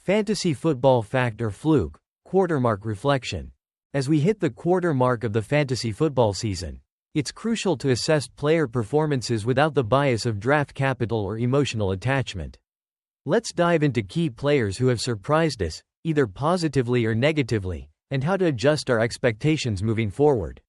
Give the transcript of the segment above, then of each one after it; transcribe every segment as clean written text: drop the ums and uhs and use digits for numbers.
Fantasy football fact or fluke, quarter-mark reflection. As we hit the quarter mark of the fantasy football season, it's crucial to assess player performances without the bias of draft capital or emotional attachment. Let's dive into key players who have surprised us, either positively or negatively, and how to adjust our expectations moving forward.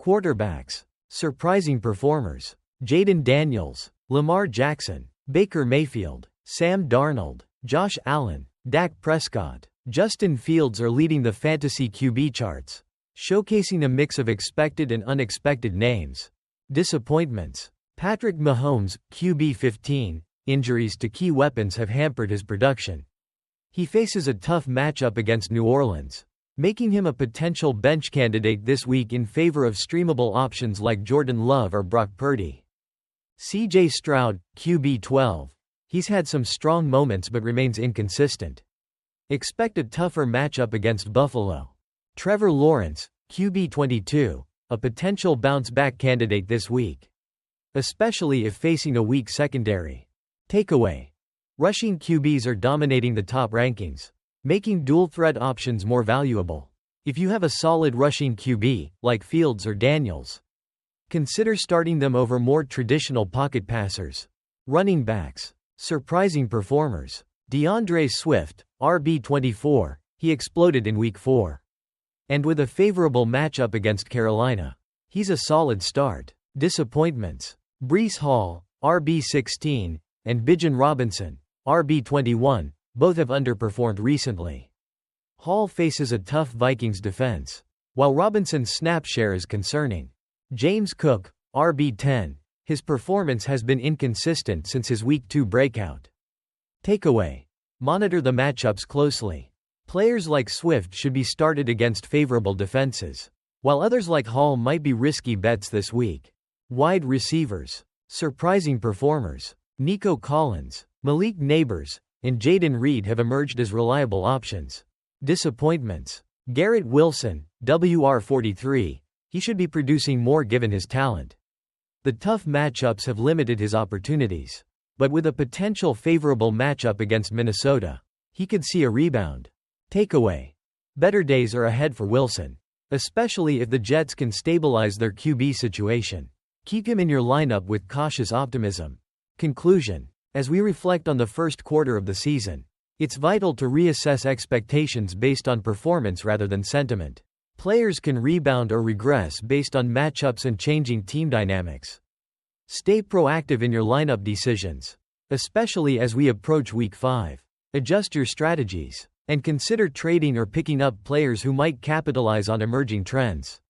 Quarterbacks. Surprising performers. Jayden Daniels, Lamar Jackson, Baker Mayfield, Sam Darnold, Josh Allen, Dak Prescott, Justin Fields are leading the fantasy QB charts, showcasing a mix of expected and unexpected names. Disappointments. Patrick Mahomes, QB 15, injuries to key weapons have hampered his production. He faces a tough matchup against New Orleans, making him a potential bench candidate this week in favor of streamable options like Jordan Love or Brock Purdy. C.J. Stroud, QB 12. He's had some strong moments but remains inconsistent. Expect a tougher matchup against Buffalo. Trevor Lawrence, QB 22, a potential bounce-back candidate this week, especially if facing a weak secondary. Takeaway. Rushing QBs are dominating the top rankings, making dual-threat options more valuable. If you have a solid rushing QB, like Fields or Daniels, consider starting them over more traditional pocket passers. Running backs. Surprising performers. DeAndre Swift, RB24, he exploded in Week 4. And with a favorable matchup against Carolina, he's a solid start. Disappointments. Breece Hall, RB16, and Bijan Robinson, RB21, both have underperformed recently. Hall faces a tough Vikings defense, while Robinson's snap share is concerning. James Cook, RB10, his performance has been inconsistent since his Week 2 breakout. Takeaway. Monitor the matchups closely. Players like Swift should be started against favorable defenses, while others like Hall might be risky bets this week. Wide receivers. Surprising performers. Nico Collins, Malik Neighbors, and Jayden Reed have emerged as reliable options. Disappointments. Garrett Wilson, WR43, he should be producing more given his talent. The tough matchups have limited his opportunities, but with a potential favorable matchup against Minnesota, he could see a rebound. Takeaway. Better days are ahead for Wilson, especially if the Jets can stabilize their QB situation. Keep him in your lineup with cautious optimism. Conclusion. As we reflect on the first quarter of the season, it's vital to reassess expectations based on performance rather than sentiment. Players can rebound or regress based on matchups and changing team dynamics. Stay proactive in your lineup decisions, especially as we approach Week 5. Adjust your strategies, and consider trading or picking up players who might capitalize on emerging trends.